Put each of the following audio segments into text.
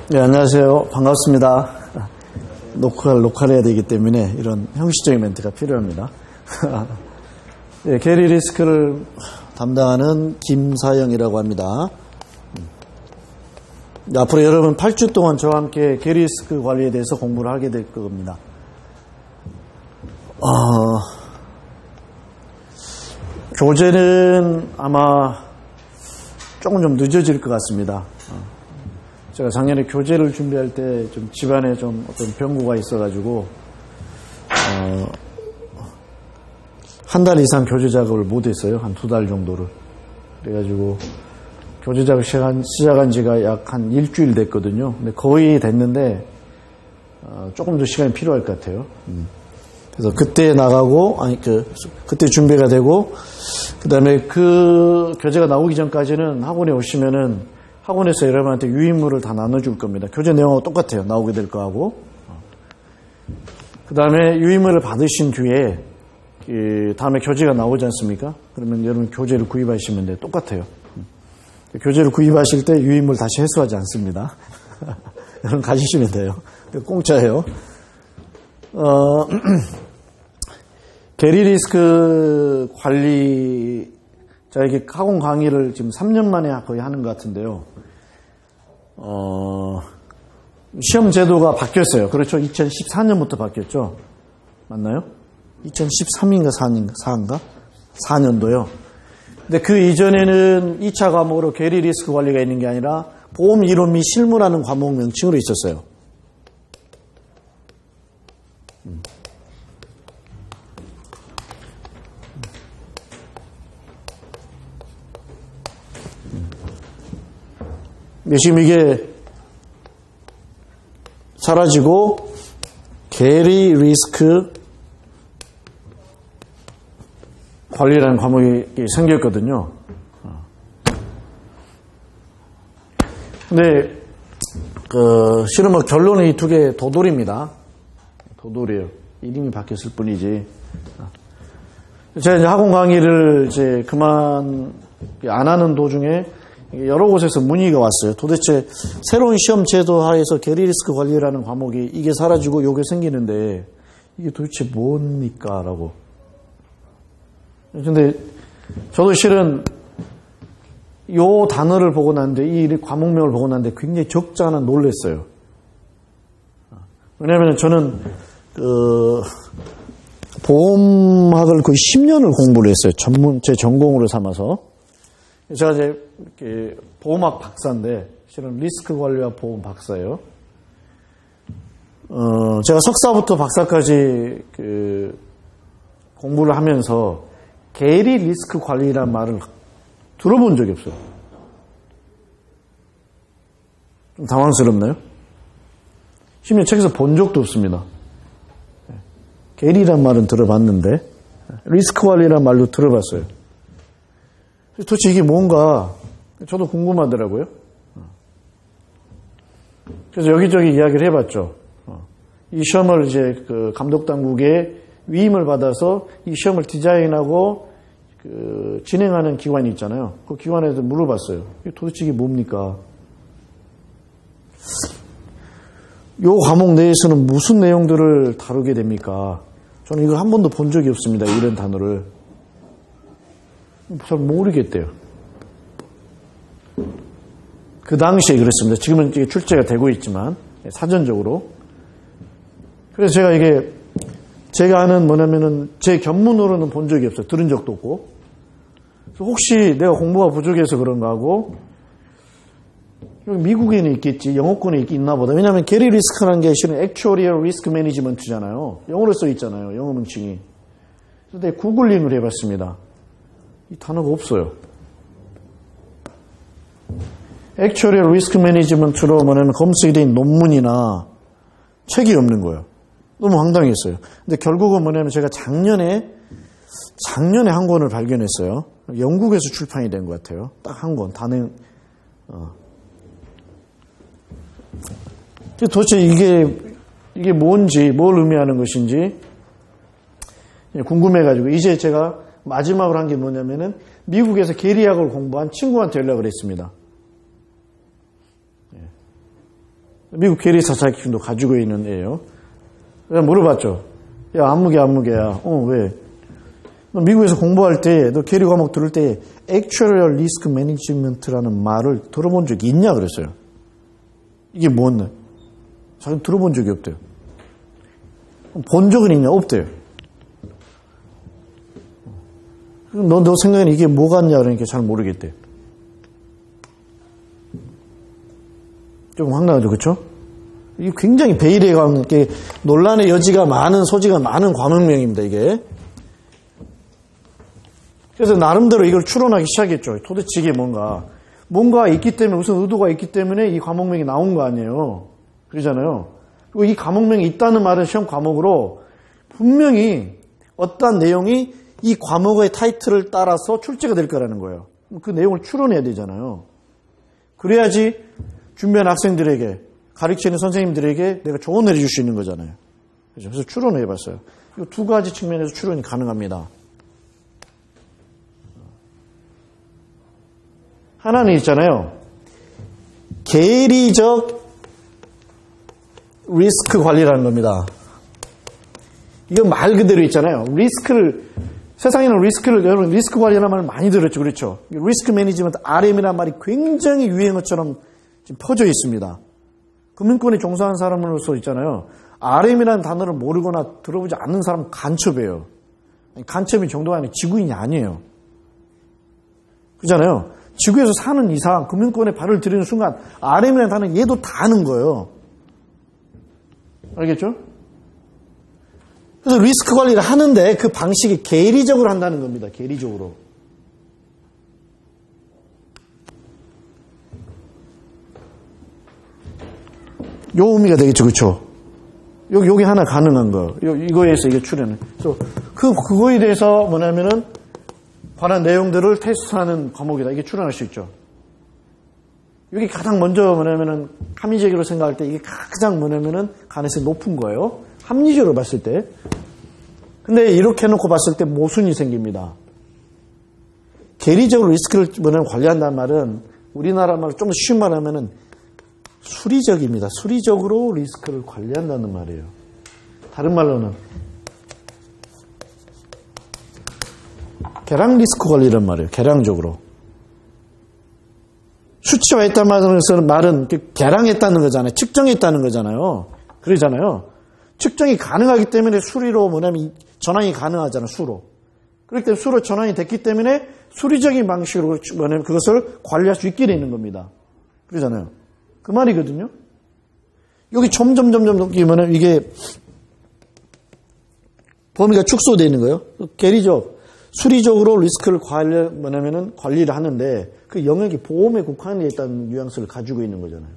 네, 안녕하세요. 반갑습니다. 녹화를 해야 되기 때문에 이런 형식적인 멘트가 필요합니다. 네, 게리 리스크를 담당하는 김사영이라고 합니다. 앞으로 여러분 8주 동안 저와 함께 게리 리스크 관리에 대해서 공부를 하게 될 겁니다. 교재는 아마 조금 좀 늦어질 것 같습니다. 제가 작년에 교재를 준비할 때 좀 집안에 좀 어떤 병구가 있어가지고 한 달 이상 교재 작업을 못했어요. 한 2달 정도를. 그래가지고 교재 작업 시작한 지가 약 한 일주일 됐거든요. 근데 거의 됐는데 조금 더 시간이 필요할 것 같아요. 그래서 그때 나가고 그때 준비가 되고 그 다음에 그 교재가 나오기 전까지는 학원에 오시면은 학원에서 여러분한테 유인물을 다 나눠줄 겁니다. 교재 내용하고 똑같아요. 나오게 될 거하고. 그 다음에 유인물을 받으신 뒤에 다음에 교재가 나오지 않습니까? 그러면 여러분 교재를 구입하시면 돼요. 똑같아요. 교재를 구입하실 때 유인물 다시 회수하지 않습니다. 여러분 가지시면 돼요. 공짜예요. 게리 리스크 관리, 제가 이렇게 학원 강의를 지금 3년 만에 거의 하는 것 같은데요. 시험 제도가 바뀌었어요. 그렇죠. 2014년부터 바뀌었죠. 맞나요? 2013인가 4인가? 4년도요. 근데 그 이전에는 2차 과목으로 게리 리스크 관리가 있는 게 아니라 보험 이론 및 실무라는 과목 명칭으로 있었어요. 지금 이게 사라지고 게리 리스크 관리라는 과목이 생겼거든요. 근데 실은 뭐 결론은 이 두 개 도돌입니다. 도돌이에요. 이름이 바뀌었을 뿐이지. 제가 이제 학원 강의를 이제 그만 안 하는 도중에 여러 곳에서 문의가 왔어요. 도대체 새로운 시험 제도 하에서 게리 리스크 관리라는 과목이 이게 사라지고 요게 생기는데 이게 도대체 뭡니까? 라고. 근데 저도 실은 요 단어를 보고 났는데 이 과목명을 보고 났는데 굉장히 적지 않아 놀랐어요. 왜냐하면 저는 보험학을 거의 10년을 공부를 했어요. 제 전공으로 삼아서. 제가 이제 보험학 박사인데 실은 리스크 관리와 보험 박사예요. 제가 석사부터 박사까지 공부를 하면서 게리 리스크 관리라는 말을 들어본 적이 없어요. 좀 당황스럽나요? 심지어 책에서 본 적도 없습니다. 게리란 말은 들어봤는데 리스크 관리란 말도 들어봤어요. 도대체 이게 뭔가 저도 궁금하더라고요. 그래서 여기저기 이야기를 해봤죠. 이 시험을 이제 그 감독 당국에 위임을 받아서 이 시험을 디자인하고 진행하는 기관이 있잖아요. 그 기관에서 물어봤어요. 도대체 이게 뭡니까? 요 과목 내에서는 무슨 내용들을 다루게 됩니까? 저는 이걸 한 번도 본 적이 없습니다. 이런 단어를. 잘 모르겠대요. 그 당시에 그랬습니다. 지금은 이게 출제가 되고 있지만 사전적으로. 그래서 제가 아는 뭐냐면은 제 견문으로는 본 적이 없어요. 들은 적도 없고. 그래서 혹시 내가 공부가 부족해서 그런가 하고 여기 미국에는 있겠지, 영어권에 있나 보다. 왜냐하면 게리 리스크라는 게 실은 Actuarial Risk Management잖아요. 영어로 써 있잖아요. 영어 명칭이. 그래서 내가 구글링을 해봤습니다. 이 단어가 없어요. Actuarial Risk Management로 뭐냐면 검색이 된 논문이나 책이 없는 거예요. 너무 황당했어요. 근데 결국은 뭐냐면 제가 작년에 한 권을 발견했어요. 영국에서 출판이 된 것 같아요. 딱 한 권. 도대체 이게 뭔지, 뭘 의미하는 것인지 궁금해가지고 이제 제가 마지막으로 한 게 뭐냐면은 미국에서 게리학을 공부한 친구한테 연락을 했습니다. 미국 계리 4차 자격증도 가지고 있는 애예요. 그래서 물어봤죠. 야, 안무개야. 왜? 너 미국에서 공부할 때, 너 계리 과목 들을 때 Actuarial Risk Management라는 말을 들어본 적이 있냐 그랬어요. 이게 뭐냐? 자기는 들어본 적이 없대요. 본 적은 있냐? 없대요. 너 생각에는 이게 뭐 같냐? 그러니까 잘 모르겠대. 조금 황당하죠, 그렇죠? 이게 굉장히 베일에 관계 논란의 여지가 많은 소지가 많은 과목명입니다, 이게. 그래서 나름대로 이걸 추론하기 시작했죠. 도대체 이게 뭔가 있기 때문에 무슨 의도가 있기 때문에 이 과목명이 나온 거 아니에요. 그러잖아요. 그리고 이 과목명이 있다는 말은 시험 과목으로 분명히 어떠한 내용이 이 과목의 타이틀을 따라서 출제가 될 거라는 거예요. 그 내용을 추론해야 되잖아요. 그래야지 준비한 학생들에게, 가르치는 선생님들에게 내가 조언을 해줄 수 있는 거잖아요. 그래서 추론을 해봤어요. 이 두 가지 측면에서 추론이 가능합니다. 하나는 있잖아요. 계리적 리스크 관리라는 겁니다. 이거 말 그대로 있잖아요. 세상에는 여러분 리스크 관리라는 말을 많이 들었죠. 그렇죠? 리스크 매니지먼트, RM이라는 말이 굉장히 유행어처럼 지금 퍼져 있습니다. 금융권에 종사하는 사람으로서 있잖아요. RM이라는 단어를 모르거나 들어보지 않는 사람은 간첩이에요. 간첩인 정도가 아니라 지구인이 아니에요. 그렇잖아요. 지구에서 사는 이상 금융권에 발을 들이는 순간 RM이라는 단어는 얘도 다 아는 거예요. 알겠죠? 그래서 리스크 관리를 하는데 그 방식이 계리적으로 한다는 겁니다. 계리적으로. 요 의미가 되겠죠. 그렇죠? 여기 하나 가능한 거. 이거에서 이게 출현을. 그래서 그거에 대해서 뭐냐면은 관한 내용들을 테스트하는 과목이다. 이게 출현할 수 있죠. 여기 가장 먼저 뭐냐면은 합리적으로 생각할 때 이게 가장 뭐냐면은 가능성이 높은 거예요. 합리적으로 봤을 때. 근데 이렇게 해놓고 봤을 때 모순이 생깁니다. 계리적으로 리스크를 뭐냐면 관리한다는 말은 우리나라 말로 좀 쉬운 말 하면은 수리적입니다. 수리적으로 리스크를 관리한다는 말이에요. 다른 말로는 계량 리스크 관리란 말이에요. 계량적으로. 수치화했다는 말은 계량했다는 거잖아요. 측정했다는 거잖아요. 그러잖아요. 측정이 가능하기 때문에 수리로 뭐냐면 전환이 가능하잖아요. 수로. 그렇기 때문에 수로 전환이 됐기 때문에 수리적인 방식으로 뭐냐면 그것을 관리할 수 있게 되는 겁니다. 그러잖아요. 그 말이거든요. 여기 점점 이게 범위가 축소되어 있는 거예요. 계리적, 수리적으로 리스크를 관리를 하는데 그 영역이 보험에 국한되어 있다는 뉘앙스를 가지고 있는 거잖아요.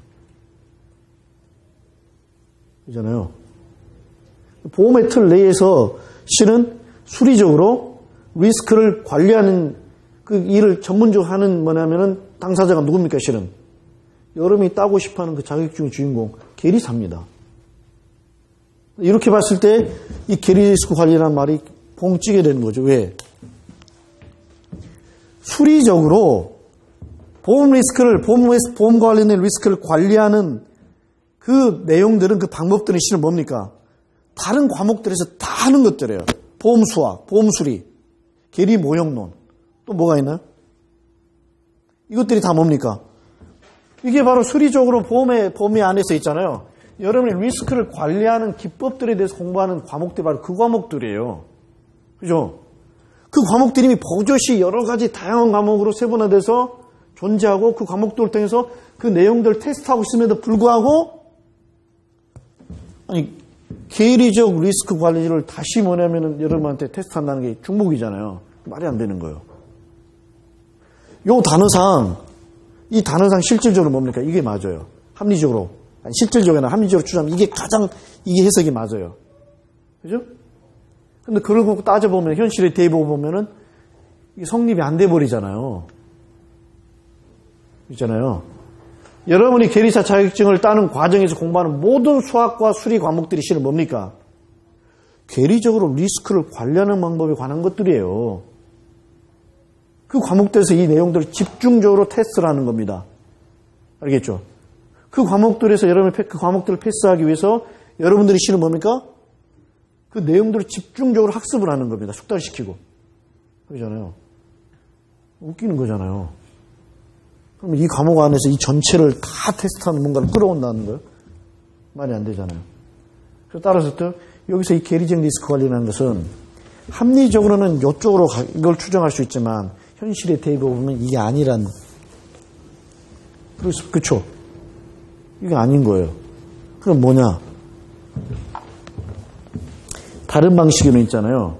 그렇잖아요. 보험의 틀 내에서 실은 수리적으로 리스크를 관리하는 그 일을 전문적으로 하는 뭐냐면은 당사자가 누굽니까 실은? 여러분이 따고 싶어하는 그 자격증의 주인공 계리사입니다. 이렇게 봤을 때 이 계리 리스크 관리라는 말이 봉찌게 되는 거죠. 왜? 수리적으로 보험 관련된 리스크를 관리하는 그 내용들은 그 방법들은 실은 뭡니까? 다른 과목들에서 다 하는 것들이에요. 보험 수학, 보험 수리, 계리 모형론, 또 뭐가 있나요? 이것들이 다 뭡니까? 이게 바로 수리적으로 보험의 범위 안에서 있잖아요. 여러분이 리스크를 관리하는 기법들에 대해서 공부하는 과목들이 바로 그 과목들이에요. 그죠? 그 과목들이 이미 버젓이 여러 가지 다양한 과목으로 세분화돼서 존재하고 그 과목들을 통해서 그 내용들을 테스트하고 있음에도 불구하고 아니 계리적 리스크 관리를 다시 뭐냐면은 여러분한테 테스트한다는 게 중복이잖아요. 말이 안 되는 거예요. 이 단어상 실질적으로 뭡니까? 이게 맞아요. 합리적으로. 아니, 실질적이나 합리적으로 추정하면 이게 해석이 맞아요. 그죠? 근데 그걸 갖고 따져보면, 현실에 대입해 보면은 이게 성립이 안 돼 버리잖아요. 있잖아요. 여러분이 계리사 자격증을 따는 과정에서 공부하는 모든 수학과 수리 과목들이 실은 뭡니까? 계리적으로 리스크를 관리하는 방법에 관한 것들이에요. 그 과목들에서 이 내용들을 집중적으로 테스트를 하는 겁니다. 알겠죠? 그 과목들에서 여러분이 그 과목들을 패스하기 위해서 여러분들이 실은 뭡니까? 그 내용들을 집중적으로 학습을 하는 겁니다. 숙달시키고. 그러잖아요. 웃기는 거잖아요. 그럼 이 과목 안에서 이 전체를 다 테스트하는 뭔가를 끌어온다는 거예요? 말이 안 되잖아요. 그래서 따라서 또 여기서 이 계리적 리스크 관리라는 것은 합리적으로는 이쪽으로 이걸 추정할 수 있지만 현실에 대입해 보면 이게 아니란. 그렇죠? 이게 아닌 거예요. 그럼 뭐냐? 다른 방식으로 있잖아요.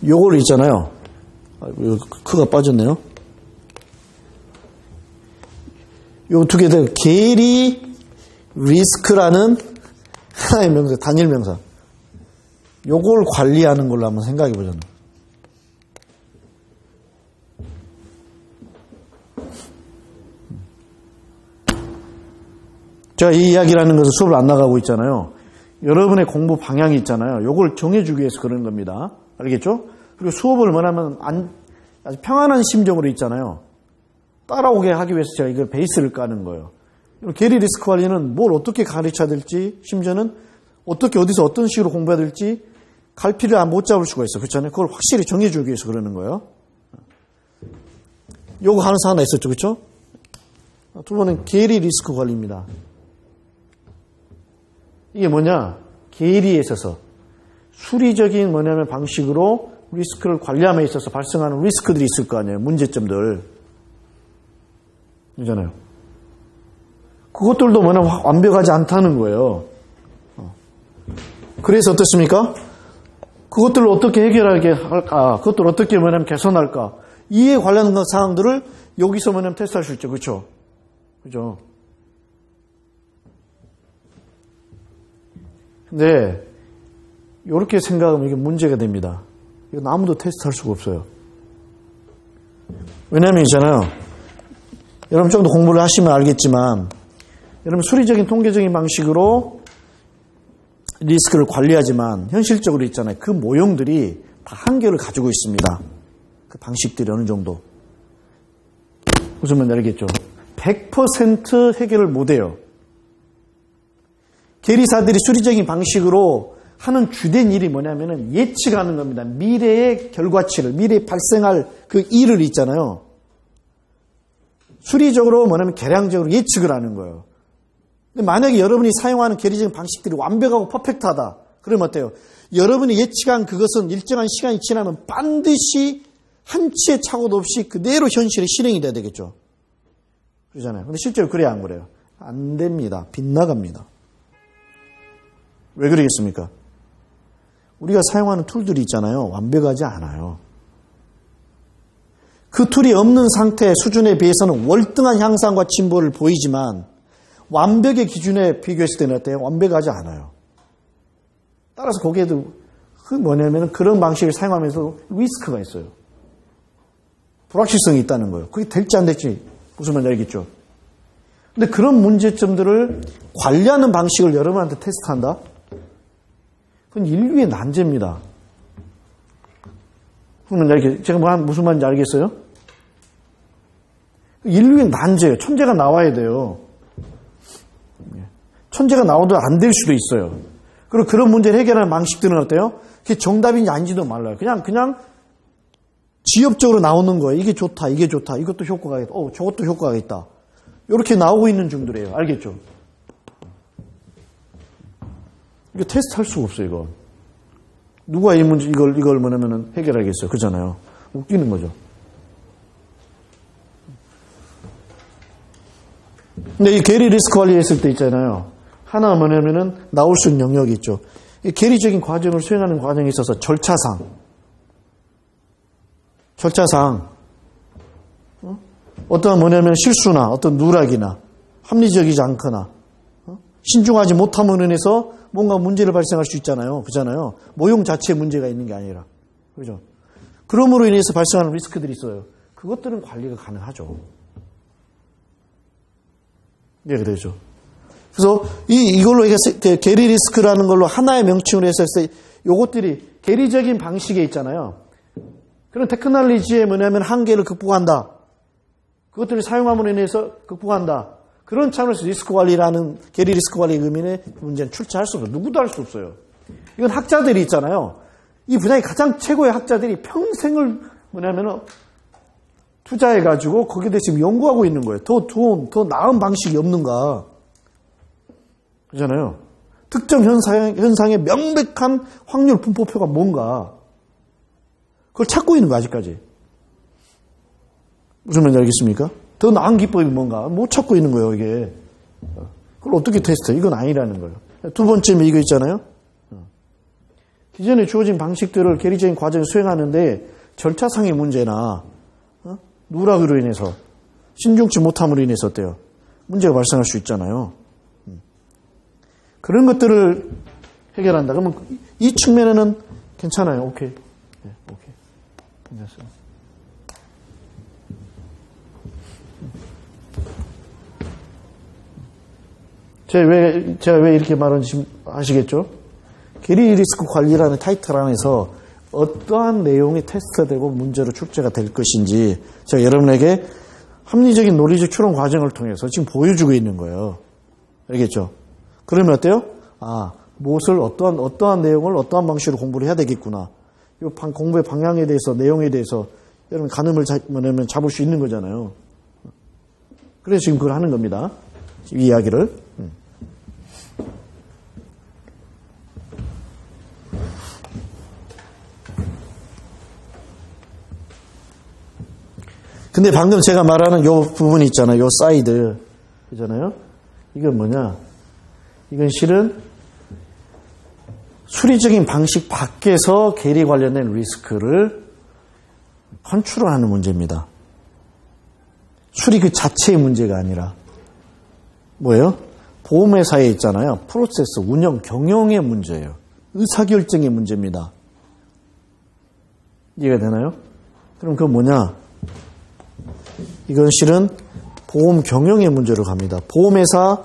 요걸 있잖아요. 크가 빠졌네요. 요 두 개 다 계리 리스크라는 하나의 명사, 단일 명사. 요걸 관리하는 걸로 한번 생각해 보자면. 제가 이 이야기라는 것은 수업을 안 나가고 있잖아요. 여러분의 공부 방향이 있잖아요. 요걸 정해주기 위해서 그러는 겁니다. 알겠죠? 그리고 수업을 뭐냐면 아주 평안한 심정으로 있잖아요. 따라오게 하기 위해서 제가 이걸 베이스를 까는 거예요. 계리 리스크 관리는 뭘 어떻게 가르쳐야 될지, 심지어는 어떻게 어디서 어떤 식으로 공부해야 될지 갈피를 못 잡을 수가 있어요. 그렇잖아요. 그걸 확실히 정해주기 위해서 그러는 거예요. 요거 하나 있었죠. 그렇죠? 두 번은 계리 리스크 관리입니다. 이게 뭐냐? 계리에 있어서 수리적인 뭐냐면 방식으로 리스크를 관리함에 있어서 발생하는 리스크들이 있을 거 아니에요. 문제점들. 이잖아요. 그것들도 뭐냐면 완벽하지 않다는 거예요. 그래서 어떻습니까? 그것들을 어떻게 해결하게 할까? 그것들을 어떻게 뭐냐면 개선할까? 이에 관련된 사항들을 여기서 뭐냐면 테스트할 수 있죠. 그렇죠? 그죠? 근데 이렇게 생각하면 이게 문제가 됩니다. 이건 아무도 테스트할 수가 없어요. 왜냐하면 있잖아요. 여러분 좀 더 공부를 하시면 알겠지만 여러분 수리적인 통계적인 방식으로 리스크를 관리하지만 현실적으로 있잖아요. 그 모형들이 다 한계를 가지고 있습니다. 그 방식들이 어느 정도. 무슨 말인지 알겠죠? 100% 해결을 못해요. 계리사들이 수리적인 방식으로 하는 주된 일이 뭐냐면은 예측하는 겁니다. 미래의 결과치를, 미래에 발생할 그 일을 있잖아요. 수리적으로 뭐냐면 계량적으로 예측을 하는 거예요. 근데 만약에 여러분이 사용하는 계리적인 방식들이 완벽하고 퍼펙트하다. 그러면 어때요? 여러분이 예측한 그것은 일정한 시간이 지나면 반드시 한치의 착오도 없이 그대로 현실에 실행이 돼야 되겠죠. 그러잖아요. 근데 실제로 그래야 안 그래요? 안 됩니다. 빗나갑니다. 왜 그러겠습니까? 우리가 사용하는 툴들이 있잖아요. 완벽하지 않아요. 그 툴이 없는 상태의 수준에 비해서는 월등한 향상과 진보를 보이지만 완벽의 기준에 비교했을 때는 어때요? 완벽하지 않아요. 따라서 거기에도 뭐냐면 그런 방식을 사용하면서 리스크가 있어요. 불확실성이 있다는 거예요. 그게 될지 안 될지 무슨 말인지 알겠죠? 근데 그런 문제점들을 관리하는 방식을 여러분한테 테스트한다? 그건 인류의 난제입니다. 제가 무슨 말인지 알겠어요? 인류의 난제예요. 천재가 나와야 돼요. 천재가 나와도 안 될 수도 있어요. 그리고 그런 문제를 해결하는 방식들은 어때요? 그게 정답인지 아닌지도 몰라요. 그냥 지엽적으로 나오는 거예요. 이게 좋다, 이게 좋다, 이것도 효과가 있다, 저것도 효과가 있다. 이렇게 나오고 있는 중들이에요. 알겠죠? 이거 테스트 할 수가 없어요, 이거. 누가 이 문제, 이걸 뭐냐면은 해결하겠어요. 그렇잖아요. 웃기는 거죠. 근데 이 계리 리스크 관리했을 때 있잖아요. 하나 뭐냐면은 나올 수 있는 영역이 있죠. 이 계리적인 과정을 수행하는 과정에 있어서 절차상. 어떤 뭐냐면 실수나 어떤 누락이나 합리적이지 않거나 신중하지 못함으로 인해서 뭔가 문제를 발생할 수 있잖아요. 그렇잖아요. 모형 자체에 문제가 있는 게 아니라. 그죠? 그럼으로 인해서 발생하는 리스크들이 있어요. 그것들은 관리가 가능하죠. 네, 그러죠. 그래서 이걸로 계리 리스크라는 걸로 하나의 명칭으로 해서 요것들이 계리적인 방식에 있잖아요. 그런 테크놀로지의 뭐냐면 한계를 극복한다. 그것들을 사용함으로 인해서 극복한다. 그런 차원에서 리스크 관리라는 계리 리스크 관리 의미의 문제는 출제할 수 없어요. 누구도 할 수 없어요. 이건 학자들이 있잖아요. 이 분야의 가장 최고의 학자들이 평생을 투자해가지고 거기에 대해 지금 연구하고 있는 거예요. 더 나은 방식이 없는가. 그렇잖아요. 특정 현상의 명백한 확률 분포표가 뭔가. 그걸 찾고 있는 거예요, 아직까지. 무슨 말인지 알겠습니까? 더 나은 기법이 뭔가. 못 찾고 있는 거예요, 이게. 그걸 어떻게 테스트해? 이건 아니라는 거예요. 두 번째는 이거 있잖아요. 기존에 주어진 방식들을 계리적인 과정을 수행하는데 절차상의 문제나 누락으로 인해서 신중치 못함으로 인해서 어때요? 문제가 발생할 수 있잖아요. 그런 것들을 해결한다. 그러면 이 측면에는 괜찮아요. 오케이. 네, 오케이. 괜찮습니다. 제가 왜 이렇게 말하는지 아시겠죠? 계리 리스크 관리라는 타이틀 안에서 어떠한 내용이 테스트되고 문제로 출제가 될 것인지 제가 여러분에게 합리적인 논리적 추론 과정을 통해서 지금 보여주고 있는 거예요. 알겠죠? 그러면 어때요? 무엇을 어떠한 내용을 어떠한 방식으로 공부를 해야 되겠구나. 이 공부의 방향에 대해서 내용에 대해서 여러분 가늠을 잡을 수 있는 거잖아요. 그래서 지금 그걸 하는 겁니다. 이 이야기를. 근데 방금 제가 말하는 요 부분 있잖아요. 요 사이드. 그잖아요? 이건 뭐냐? 이건 실은 수리적인 방식 밖에서 계리 관련된 리스크를 컨트롤하는 문제입니다. 수리 그 자체의 문제가 아니라 뭐예요? 보험회사에 있잖아요. 프로세스, 운영, 경영의 문제예요. 의사결정의 문제입니다. 이해가 되나요? 그럼 그건 뭐냐? 이건 실은 보험 경영의 문제로 갑니다. 보험회사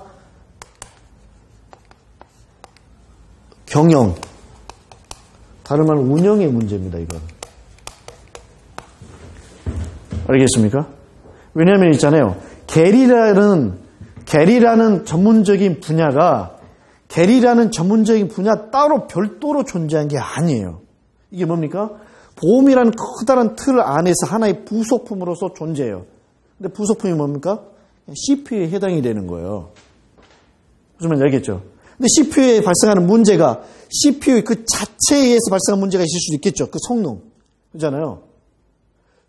경영, 다른 말로 운영의 문제입니다. 이건. 알겠습니까? 왜냐하면 있잖아요. 계리라는 전문적인 분야가 계리라는 전문적인 분야 따로 별도로 존재한 게 아니에요. 이게 뭡니까? 보험이라는 커다란 틀 안에서 하나의 부속품으로서 존재해요. 근데 부속품이 뭡니까? CPU에 해당이 되는 거예요. 무슨 말인지 알겠죠? 근데 CPU에 발생하는 문제가 CPU 그 자체에 의해서 발생한 문제가 있을 수도 있겠죠. 그 성능. 그렇잖아요.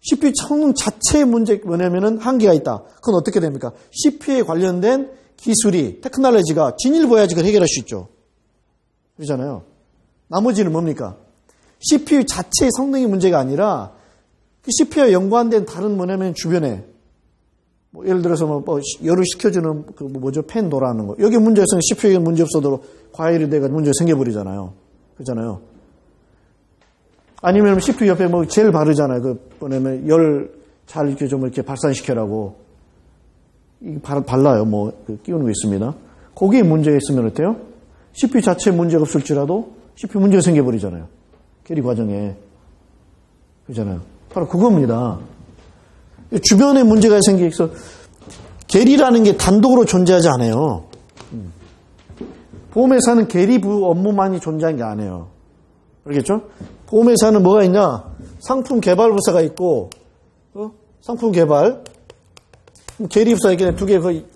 CPU 성능 자체의 문제 뭐냐면은 한계가 있다. 그건 어떻게 됩니까? CPU에 관련된 기술이, 테크놀로지가 진일보야지 그걸 해결할 수 있죠. 그렇잖아요. 나머지는 뭡니까? CPU 자체의 성능이 문제가 아니라 그 CPU와 연관된 다른 뭐냐면 주변에 예를 들어서 열을 식혀주는 팬 돌아가는 거. 여기 문제가 있으면 CPU에 문제 없어도 과열이 돼가 문제가 생겨버리잖아요. 그렇잖아요. 아니면 CPU 옆에 젤 바르잖아요. 뭐냐면 열 잘 이렇게 좀 이렇게 발산시켜라고. 발라요. 끼우는 거 있습니다. 거기에 문제가 있으면 어때요? CPU 자체에 문제가 없을지라도 CPU 문제가 생겨버리잖아요. 계리 과정에. 그렇잖아요. 바로 그겁니다. 주변에 문제가 생겨서 계리라는 게 단독으로 존재하지 않아요. 보험회사는 계리부 업무만이 존재하는 게 아니에요. 알겠죠? 보험회사는 뭐가 있냐? 상품 개발 부서가 있고, 상품 개발. 계리부서 이렇게 두 개 거의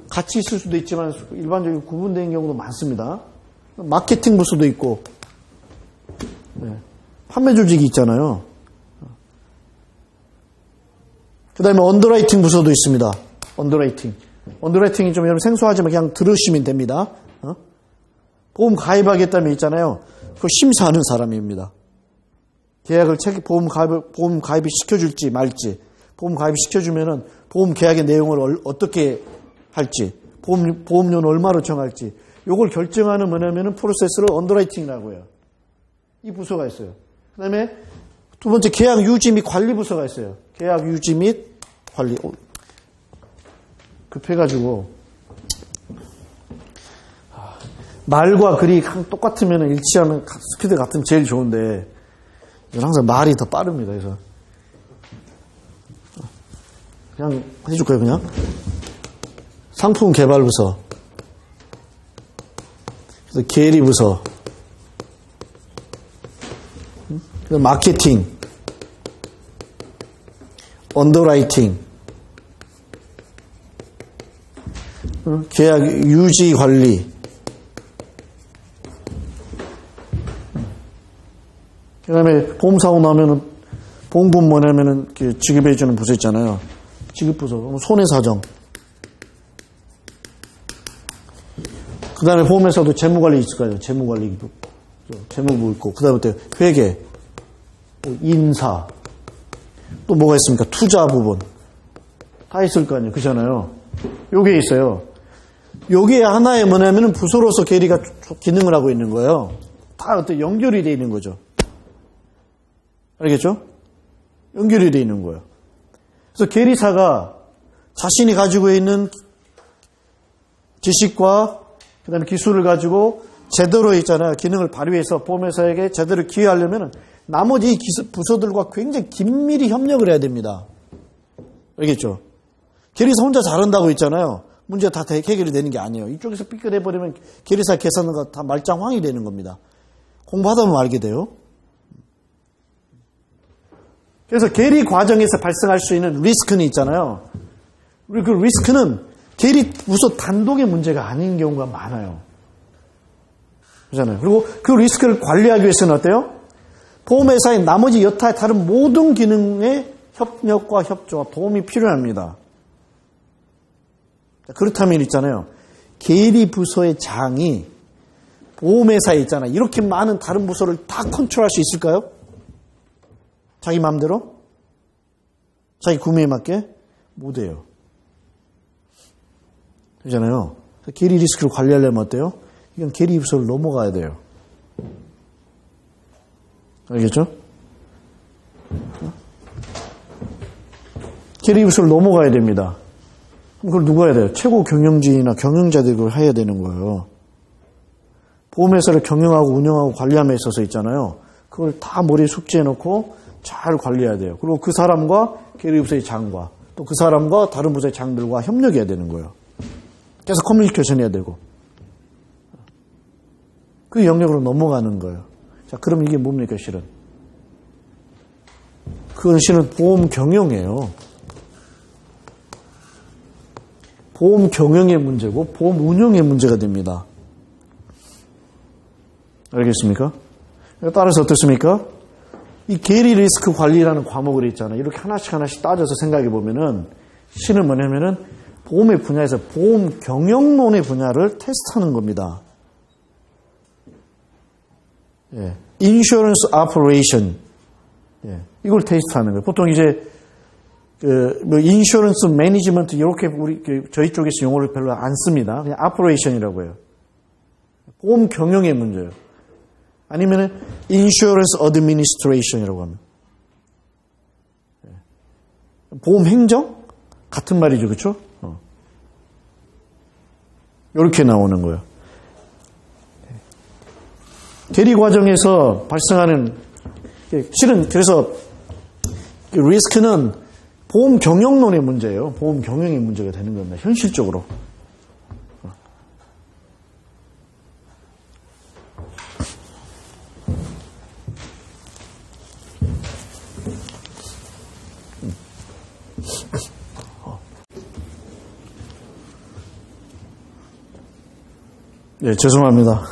같이 있을 수도 있지만 일반적으로 구분된 경우도 많습니다. 마케팅 부서도 있고, 판매 조직이 있잖아요. 그 다음에 언더라이팅 부서도 있습니다. 언더라이팅이 좀 여러분 생소하지만 그냥 들으시면 됩니다. 보험 가입하겠다면 있잖아요. 그거 심사하는 사람입니다. 계약을 보험 가입을 시켜줄지 말지, 보험 가입을 시켜주면은 보험 계약의 내용을 어떻게 할지, 보험료는 얼마로 정할지, 요걸 결정하는 뭐냐면은 프로세스를 언더라이팅이라고 해요. 이 부서가 있어요. 그 다음에 두 번째 계약 유지 및 관리 부서가 있어요. 계약 유지 및 관리. 급해가지고 말과 글이 똑같으면 일치하면 스피드 같으면 제일 좋은데 항상 말이 더 빠릅니다. 그래서 그냥 해줄까요, 그냥? 상품 개발 부서. 그래서 계리 부서. 마케팅. 언더라이팅. 계약 유지 관리. 그 다음에 보험사고 나면은, 보험금 뭐냐면은, 지급해주는 부서 있잖아요. 지급부서. 손해사정. 그 다음에 보험회사도 재무관리 있을 거예요. 재무관리도. 재무부 있고. 그 다음에 회계. 인사. 또 뭐가 있습니까? 투자 부분. 다 있을 거 아니에요. 그렇잖아요. 요게 있어요. 요게 하나의 뭐냐면은 부서로서 계리가 기능을 하고 있는 거예요. 다 어떤 연결이 되어 있는 거죠. 알겠죠? 연결이 되어 있는 거예요. 그래서 계리사가 자신이 가지고 있는 지식과 그 다음에 기술을 가지고 제대로 있잖아요. 기능을 발휘해서 보험회사에게 제대로 기여하려면 나머지 부서들과 굉장히 긴밀히 협력을 해야 됩니다. 알겠죠? 계리사 혼자 잘한다고 있잖아요. 문제가 다 해결이 되는 게 아니에요. 이쪽에서 삐끗해버리면 계리사 계산은 다 말짱황이 되는 겁니다. 공부하다 보면 알게 돼요. 그래서 계리 과정에서 발생할 수 있는 리스크는 있잖아요. 그 리스크는 계리 부서 단독의 문제가 아닌 경우가 많아요. 그렇잖아요. 그리고 그 리스크를 관리하기 위해서는 어때요? 보험회사의 나머지 여타 다른 모든 기능의 협력과 협조와 도움이 필요합니다. 그렇다면 있잖아요. 계리 부서의 장이 보험회사에 있잖아요. 이렇게 많은 다른 부서를 다 컨트롤할 수 있을까요? 자기 마음대로? 자기 구매에 맞게? 못해요. 그렇잖아요. 계리 리스크를 관리하려면 어때요? 이건 계리 부서를 넘어가야 돼요. 알겠죠? 계리 부서를 넘어가야 됩니다. 그럼 그걸 누가 해야 돼요? 최고 경영진이나 경영자들이 그걸 해야 되는 거예요. 보험회사를 경영하고 운영하고 관리함에 있어서 있잖아요. 그걸 다 머리에 숙지해 놓고 잘 관리해야 돼요. 그리고 그 사람과 계리 부서의 장과 또 그 사람과 다른 부서의 장들과 협력해야 되는 거예요. 그래서 커뮤니케이션 해야 되고 그 영역으로 넘어가는 거예요. 자, 그럼 이게 뭡니까, 실은? 그건 실은 보험 경영이에요. 보험 경영의 문제고 보험 운영의 문제가 됩니다. 알겠습니까? 따라서 어떻습니까? 이 계리 리스크 관리라는 과목을 있잖아요. 이렇게 하나씩 따져서 생각해 보면은 실은 뭐냐면은 보험의 분야에서 보험 경영론의 분야를 테스트하는 겁니다. 예. 인슈런스 오퍼레이션. 예. 이걸 테스트하는 거예요. 보통 이제 인슈런스 매니지먼트 이렇게 저희 쪽에서 용어를 별로 안 씁니다. 그냥 오퍼레이션이라고 해요. 보험 경영의 문제예요. 아니면은 인슈런스 어드미니스트레이션이라고 합니다. 보험 행정 같은 말이죠, 그렇죠? 이렇게 나오는 거예요. 계리 과정에서 발생하는 실은 그래서 리스크는 보험 경영론의 문제예요. 보험 경영의 문제가 되는 겁니다. 현실적으로. 네, 죄송합니다.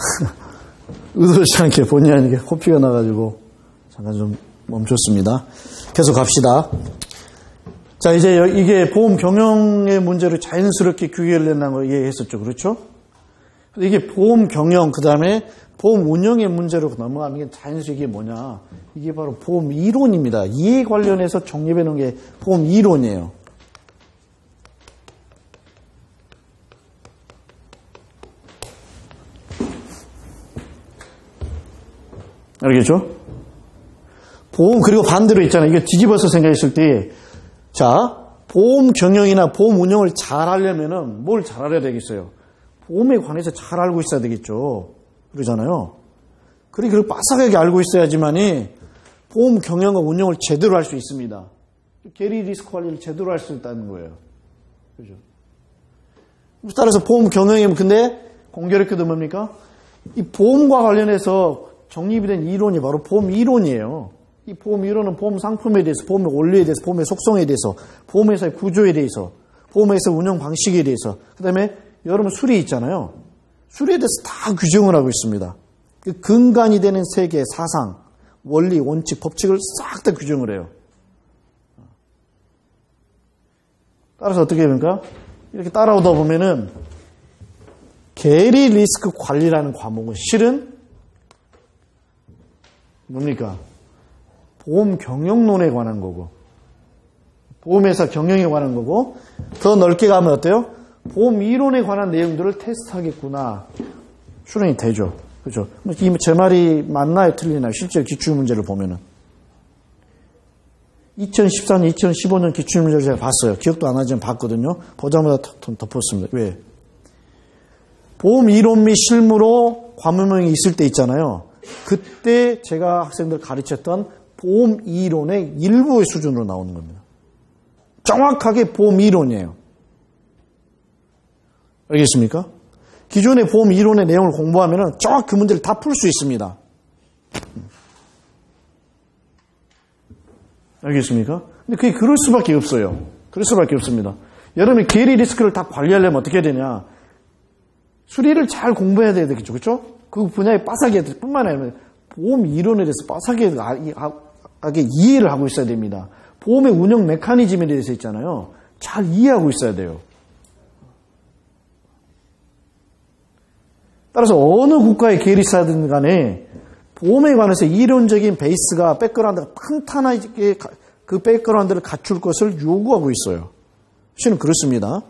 의도치 않게 본의 아니게 코피가 나가지고 잠깐 좀 멈췄습니다. 계속 갑시다. 자, 이제 이게 보험 경영의 문제를 자연스럽게 규격을 낸다는 걸 이해했었죠. 그렇죠? 이게 보험 경영, 그 다음에 보험 운영의 문제로 넘어가는 게 자연스럽게 이게 뭐냐. 이게 바로 보험 이론입니다. 이에 관련해서 정립해 놓은 게 보험 이론이에요. 알겠죠? 보험, 그리고 반대로 있잖아요. 이게 뒤집어서 생각했을 때, 자, 보험 경영이나 보험 운영을 잘 하려면은 뭘 잘 알아야 되겠어요? 보험에 관해서 잘 알고 있어야 되겠죠. 그러잖아요. 그리고 빠삭하게 알고 있어야지만이 보험 경영과 운영을 제대로 할 수 있습니다. 계리 리스크 관리를 제대로 할 수 있다는 거예요. 그죠? 따라서 보험 경영이면 근데 공교롭게도 뭡니까? 이 보험과 관련해서 정립이 된 이론이 바로 보험 이론이에요. 이 보험 이론은 보험 상품에 대해서, 보험의 원리에 대해서, 보험의 속성에 대해서, 보험회사의 구조에 대해서, 보험회사 운영 방식에 대해서, 그 다음에 여러분 수리 있잖아요. 수리에 대해서 다 규정을 하고 있습니다. 그 근간이 되는 세계, 사상, 원리, 원칙, 법칙을 싹 다 규정을 해요. 따라서 어떻게 됩니까? 이렇게 따라오다 보면은 계리 리스크 관리라는 과목은 실은 뭡니까? 보험 경영론에 관한 거고, 보험회사 경영에 관한 거고, 더 넓게 가면 어때요? 보험 이론에 관한 내용들을 테스트하겠구나. 수련이 되죠. 그죠? 제 말이 맞나요? 틀리나요? 실제 기출문제를 보면은. 2014년, 2015년 기출문제를 제가 봤어요. 기억도 안 나지만 봤거든요. 보자마자 덮었습니다. 왜? 보험 이론 및 실무로 과목명이 있을 때 있잖아요. 그때 제가 학생들 가르쳤던 보험 이론의 일부의 수준으로 나오는 겁니다. 정확하게 보험 이론이에요. 알겠습니까? 기존의 보험 이론의 내용을 공부하면 정확히 그 문제를 다 풀 수 있습니다. 알겠습니까? 근데 그게 그럴 수밖에 없어요. 그럴 수밖에 없습니다. 여러분이 계리 리스크를 다 관리하려면 어떻게 해야 되냐? 수리를 잘 공부해야 되겠죠. 그렇죠? 그 분야에 빠삭하게 뿐만 아니라 보험 이론에 대해서 빠삭하게 이해를 하고 있어야 됩니다. 보험의 운영 메커니즘에 대해서 있잖아요. 잘 이해하고 있어야 돼요. 따라서 어느 국가의 계리사든 간에 보험에 관해서 이론적인 베이스가 백그라운드가 탄탄하게 그 백그라운드를 갖출 것을 요구하고 있어요. 실은 그렇습니다.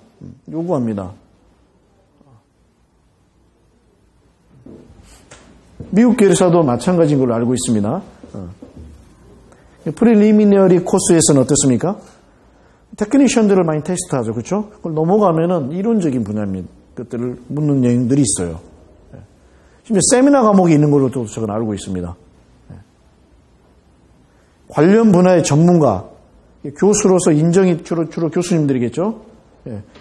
요구합니다. 미국 계리사도 마찬가지인 걸로 알고 있습니다. 프리리미너리 코스에서는 어떻습니까? 테크니션들을 많이 테스트하죠. 그렇죠? 그걸 넘어가면은 이론적인 분야입니다. 것들을 묻는 내용들이 있어요. 심지어 세미나 과목이 있는 걸로도 저는 알고 있습니다. 관련 분야의 전문가, 교수로서 인정이 주로 교수님들이겠죠.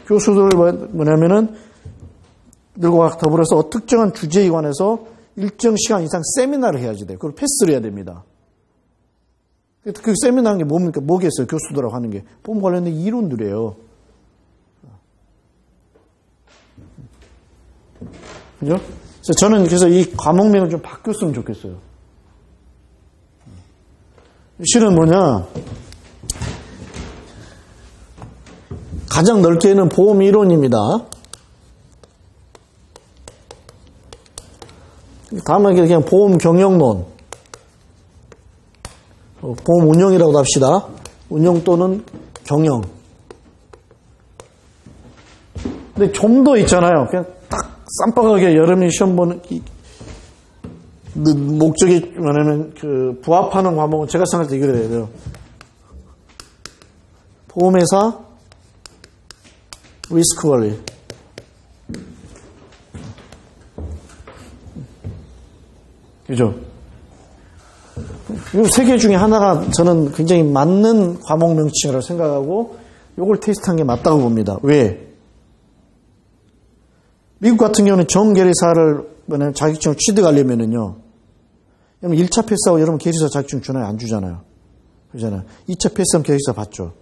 교수들 뭐냐면은 들과 더불어서 특정한 주제에 관해서 일정 시간 이상 세미나를 해야지 돼요. 그걸 패스를 해야 됩니다. 그 세미나는 게 뭡니까? 뭐겠어요? 교수들하고 하는 게. 보험 관련된 이론들이에요. 그죠? 그래서 저는 이 과목명을 좀 바뀌었으면 좋겠어요. 실은 뭐냐? 가장 넓게는 보험 이론입니다. 다음은 그냥 보험 경영론. 보험 운영이라고도 합시다. 운영 또는 경영. 근데 좀 더 있잖아요. 그냥 딱 쌈박하게 여러분이 시험 보는 목적이 뭐냐면 부합하는 과목은 제가 생각할 때 이거 돼요. 보험회사 리스크 관리. 그죠? 이 세 개 중에 하나가 저는 굉장히 맞는 과목 명칭이라고 생각하고 이걸 테스트한 게 맞다고 봅니다. 왜? 미국 같은 경우는 정계리사를 자격증을 취득하려면은요. 여러분 1차 패스하고 여러분 계리사 자격증 주나요? 안 주잖아요. 그러잖아요. 2차 패스하면 계리사 받죠.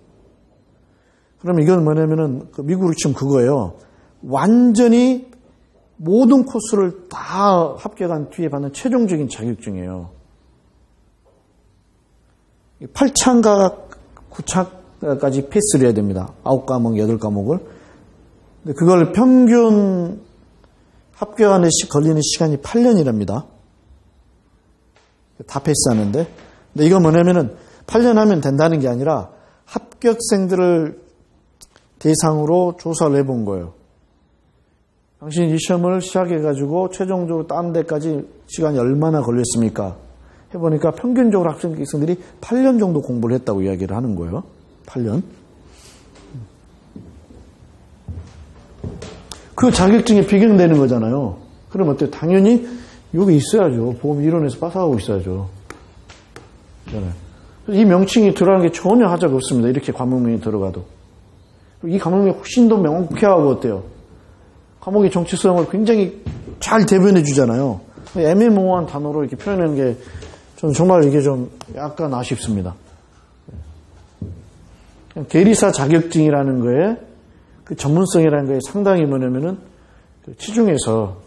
그럼 이건 뭐냐면은 미국으로 치면 그거예요. 완전히 모든 코스를 다 합격한 뒤에 받는 최종적인 자격증이에요. 8차인가 9차까지 패스를 해야 됩니다. 9과목, 8과목을. 근데 그걸 평균 합격하는 걸리는 시간이 8년이랍니다. 다 패스하는데. 근데 이건 뭐냐면은 8년 하면 된다는 게 아니라 합격생들을 대상으로 조사를 해본 거예요. 당신이 이 시험을 시작해가지고 최종적으로 딴 데까지 시간이 얼마나 걸렸습니까? 해보니까 평균적으로 학생들이 8년 정도 공부를 했다고 이야기를 하는 거예요. 8년. 그 자격증에 비교되는 거잖아요. 그럼 어때요? 당연히 여기 있어야죠. 보험 이론에서 빠삭하고 있어야죠. 이 명칭이 들어가는 게 전혀 하자가 없습니다. 이렇게 과목명이 들어가도. 이 과목명이 훨씬 더 명쾌하고 어때요? 과목의 정체성을 굉장히 잘 대변해 주잖아요. 애매모호한 단어로 이렇게 표현하는 게 저는 정말 이게 좀 약간 아쉽습니다. 계리사 자격증이라는 거에 그 전문성이라는 거에 상당히 뭐냐면은 치중해서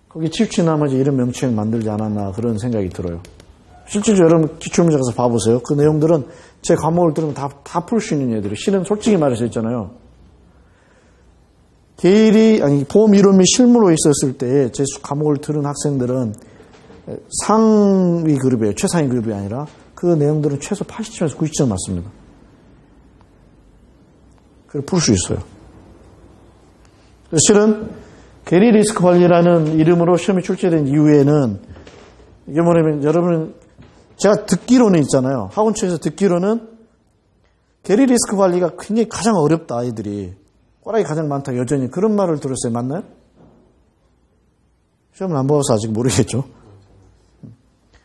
거기 치우친 나머지 이런 명칭을 만들지 않았나 그런 생각이 들어요. 실제로 여러분 기출문제 가서 봐보세요. 그 내용들은 제 과목을 들으면 다 풀 수 있는 애들이 실은 솔직히 말해서 있잖아요. 보험 이론 및 실무로 있었을 때 제 과목을 들은 학생들은 상위 그룹이에요. 최상위 그룹이 아니라 그 내용들은 최소 80점에서 90점 맞습니다. 그걸 풀 수 있어요. 실은 계리 리스크 관리라는 이름으로 시험이 출제된 이후에는 이게 뭐냐면 여러분 제가 듣기로는 있잖아요. 학원처에서 듣기로는 계리 리스크 관리가 굉장히 가장 어렵다 아이들이. 꼬락이 가장 많다 여전히 그런 말을 들었어요. 맞나요? 시험을 안 봐서 아직 모르겠죠.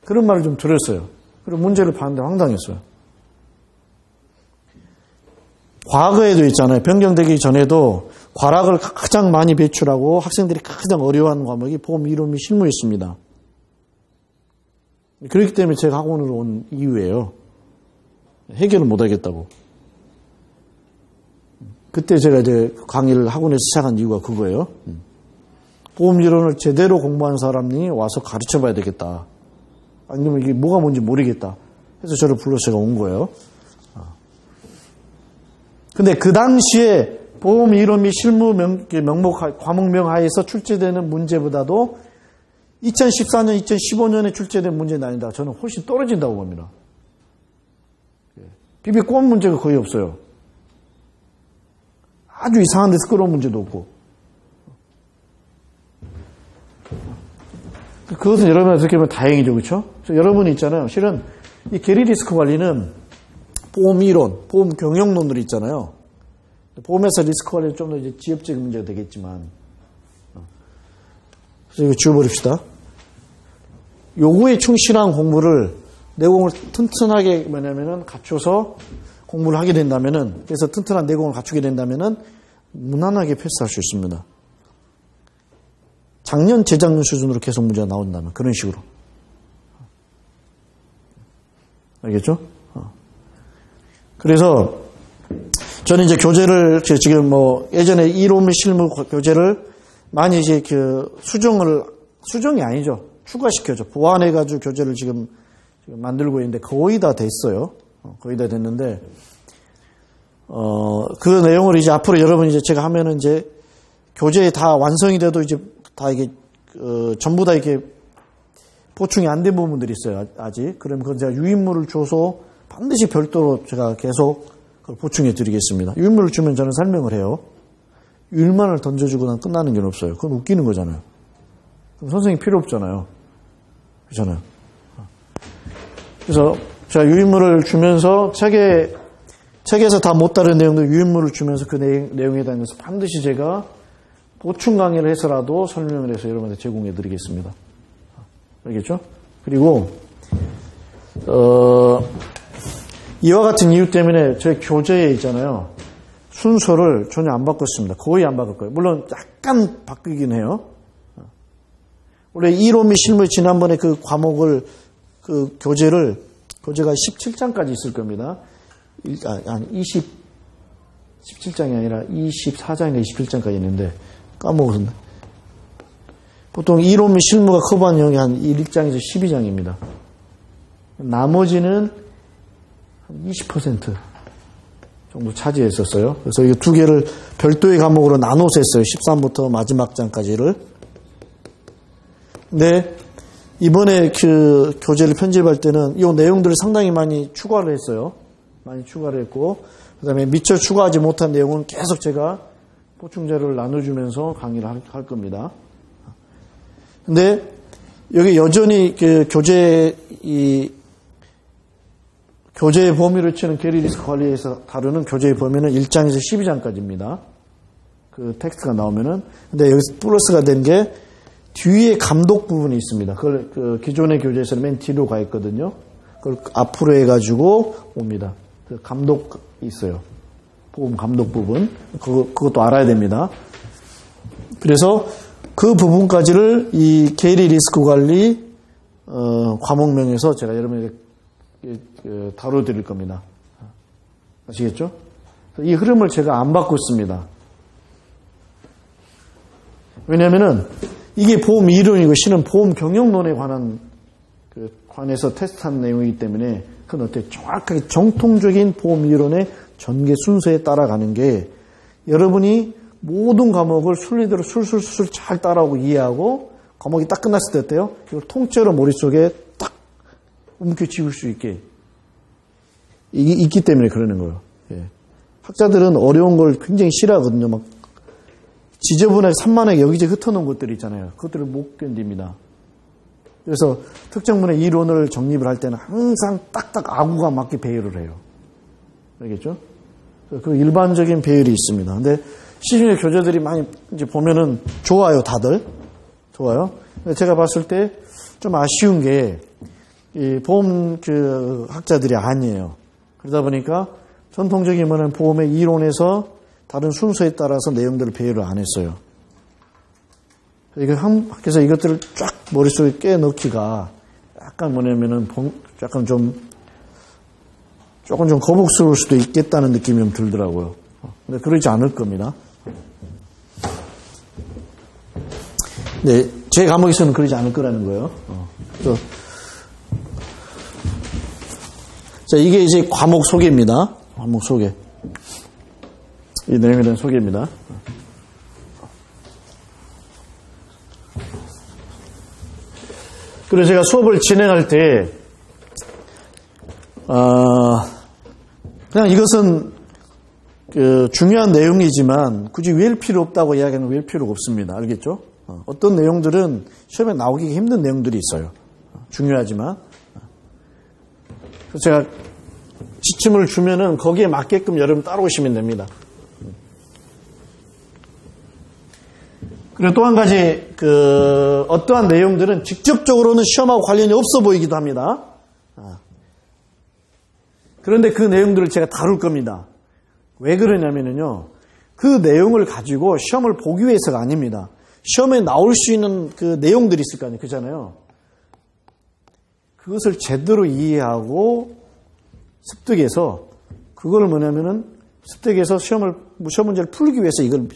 그런 말을 좀 들었어요. 그리고 문제를 봤는데 황당했어요. 과거에도 있잖아요. 변경되기 전에도 과락을 가장 많이 배출하고 학생들이 가장 어려워하는 과목이 보험 이론 및 실무였습니다. 그렇기 때문에 제가 학원으로 온 이유예요. 해결을 못하겠다고. 그때 제가 이제 강의를 학원에서 시작한 이유가 그거예요. 보험 이론을 제대로 공부한 사람이 와서 가르쳐 봐야 되겠다. 아니면 이게 뭐가 뭔지 모르겠다. 해서 저를 불러서 제가 온 거예요. 근데 그 당시에 보험 이론 및 실무 과목명 하에서 출제되는 문제보다도 2014년, 2015년에 출제된 문제는 아니다. 저는 훨씬 떨어진다고 봅니다. 비비꼬은 문제가 거의 없어요. 아주 이상한 데서 끌어온 문제도 없고. 그것은 여러분 어떻게 보면 다행이죠. 그렇죠? 여러분이 있잖아요. 실은 이 계리 리스크 관리는 보험 이론, 보험 경영론들이 있잖아요. 보험에서 리스크 관리는 좀 더 이제 지엽적인 문제가 되겠지만. 그래서 이거 지워버립시다. 요거에 충실한 공부를, 내공을 튼튼하게 뭐냐면은 갖춰서 공부를 하게 된다면은, 그래서 튼튼한 내공을 갖추게 된다면은 무난하게 패스할 수 있습니다. 작년, 재작년 수준으로 계속 문제가 나온다면 그런 식으로. 알겠죠? 그래서 저는 이제 교재를 지금 예전에 이론 및 실무 교재를 많이 이제 수정이 아니죠. 추가시켜줘. 보완해가지고 교재를 지금 만들고 있는데 거의 다 됐어요. 거의 다 됐는데, 그 내용을 이제 앞으로 여러분 이제 제가 하면은 이제 교재에 다 완성이 돼도 이제 다 이게, 전부 다 이렇게 보충이 안 된 부분들이 있어요. 아직. 그럼 그건 제가 유인물을 줘서 반드시 별도로 제가 계속 그걸 보충해 드리겠습니다. 유인물을 주면 저는 설명을 해요. 유인만을 던져주고 난 끝나는 게 없어요. 그건 웃기는 거잖아요. 그럼 선생님 필요 없잖아요. 그렇잖아요. 그래서 제가 유인물을 주면서 책에서 다 못 다룬 내용도 유인물을 주면서 그 내용에 대해서 반드시 제가 보충 강의를 해서라도 설명을 해서 여러분한테 제공해 드리겠습니다. 알겠죠? 그리고 이와 같은 이유 때문에 저희 교재에 있잖아요. 순서를 전혀 안 바꿨습니다. 거의 안 바꿀 거예요. 물론 약간 바뀌긴 해요. 원래 이론 및 실무 지난번에 그 과목을 교재가 17장까지 있을 겁니다. 17장이 아니라 24장인가 27장까지 있는데 까먹었네. 보통 이론 및 실무가 커버한 내용이 한 1장에서 12장입니다. 나머지는 한 20% 정도 차지했었어요. 그래서 이 두 개를 별도의 과목으로 나눠서 했어요. 13부터 마지막 장까지를. 근데 이번에 그 교재를 편집할 때는 이 내용들을 상당히 많이 추가를 했어요. 많이 추가를 했고, 그 다음에 미처 추가하지 못한 내용은 계속 제가 보충자료를 나눠주면서 강의를 할 겁니다. 근데 여기 여전히 그 교재의 범위를 치는 계리 리스크 관리에서 다루는 교재의 범위는 1장에서 12장까지입니다. 그 텍스트가 나오면은. 근데 여기서 플러스가 된 게 뒤에 감독 부분이 있습니다. 그걸 기존의 교재에서는 맨 뒤로 가 있거든요. 그걸 앞으로 해가지고 옵니다. 그 감독이 있어요. 보험 감독 부분. 그것도 알아야 됩니다. 그래서 그 부분까지를 이 계리 리스크 관리 과목명에서 제가 여러분에게 다뤄드릴 겁니다. 아시겠죠? 이 흐름을 제가 안 받고 있습니다. 왜냐하면은 이게 보험 이론이고 실은 보험 경영론에 관해서 테스트한 내용이기 때문에 그건 어때 정확하게 정통적인 보험 이론의 전개 순서에 따라가는 게 여러분이 모든 과목을 순리대로 술술술 잘 따라오고 이해하고 과목이 딱 끝났을 때 어때요? 이걸 통째로 머릿속에 딱 움켜쥐을 수 있게 있기 때문에 그러는 거예요. 예. 학자들은 어려운 걸 굉장히 싫어하거든요. 막 지저분하게 산만하게 여기저기 흩어놓은 것들이 있잖아요. 그것들을 못 견딥니다. 그래서 특정문의 이론을 정립을 할 때는 항상 딱딱 아구가 맞게 배열을 해요. 알겠죠? 그 일반적인 배열이 있습니다. 근데 시중에 교재들이 많이 이제 보면은 좋아요, 다들. 좋아요. 제가 봤을 때 좀 아쉬운 게, 이 보험 학자들이 아니에요. 그러다 보니까 전통적인 보험의 이론에서 다른 순서에 따라서 내용들을 배열을 안 했어요. 그래서 이것들을 쫙 머릿속에 깨 넣기가 약간 약간 조금 좀 거북스러울 수도 있겠다는 느낌이 좀 들더라고요. 근데 그러지 않을 겁니다. 네, 제 과목에서는 그러지 않을 거라는 거예요. 자, 이게 이제 과목 소개입니다. 과목 소개. 이 내용에 대한 소개입니다. 그리고 제가 수업을 진행할 때, 그냥 이것은 중요한 내용이지만 굳이 외울 필요 없다고 이야기하는 외울 필요가 없습니다. 알겠죠? 어떤 내용들은 시험에 나오기 힘든 내용들이 있어요. 중요하지만. 그래서 제가 지침을 주면은 거기에 맞게끔 여러분 따라오시면 됩니다. 그리고 또 한 가지, 어떠한 내용들은 직접적으로는 시험하고 관련이 없어 보이기도 합니다. 그런데 그 내용들을 제가 다룰 겁니다. 왜 그러냐면요. 그 내용을 가지고 시험을 보기 위해서가 아닙니다. 시험에 나올 수 있는 그 내용들이 있을 거 아니에요. 그렇잖아요. 그것을 제대로 이해하고 습득해서 그걸 습득해서 시험 문제를 풀기 위해서 이걸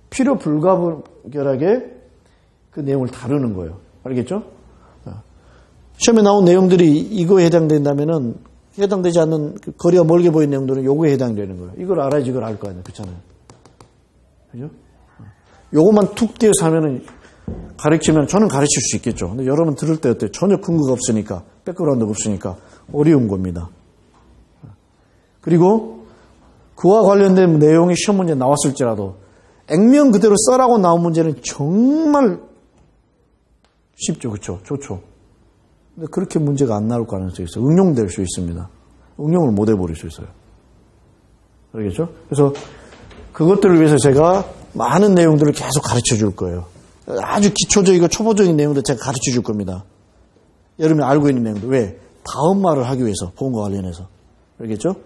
필요 불가결하게 그 내용을 다루는 거예요. 알겠죠? 시험에 나온 내용들이 이거에 해당된다면은 해당되지 않는 거리가 멀게 보이는 내용들은 요거에 해당되는 거예요. 이걸 알아야지 이걸 알 거 아니에요. 그렇잖아요. 그죠? 요것만 툭 띄어서 하면은 가르치면 저는 가르칠 수 있겠죠. 근데 여러분 들을 때 어때요? 전혀 근거가 없으니까, 백그라운드가 없으니까 어려운 겁니다. 그리고 그와 관련된 내용이 시험 문제에 나왔을지라도 액면 그대로 써라고 나온 문제는 정말 쉽죠. 그렇죠? 좋죠. 근데 그렇게 문제가 안 나올 가능성이 있어요. 응용될 수 있습니다. 응용을 못 해버릴 수 있어요. 알겠죠? 그래서 그것들을 위해서 제가 많은 내용들을 계속 가르쳐 줄 거예요. 아주 기초적이고 초보적인 내용들 제가 가르쳐 줄 겁니다. 여러분이 알고 있는 내용들. 왜? 다음 말을 하기 위해서, 보험과 관련해서. 알겠죠?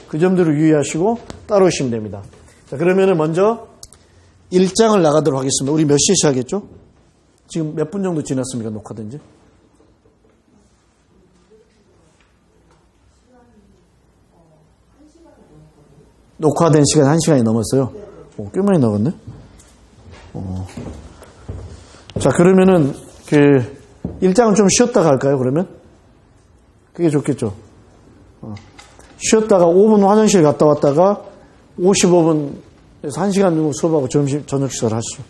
그 점들을 유의하시고 따라오시면 됩니다. 자, 그러면은 먼저 1장을 나가도록 하겠습니다. 우리 몇 시에 시작했죠? 지금 몇 분 정도 지났습니까? 녹화된 지? 녹화된 시간 1시간이 넘었어요? 꽤 많이 나갔네? 자, 그러면은, 1장은 좀 쉬었다 갈까요, 그러면? 그게 좋겠죠? 쉬었다가 5분 화장실 갔다 왔다가 55분에서 1시간 정도 수업하고 저녁 식사를 하시죠.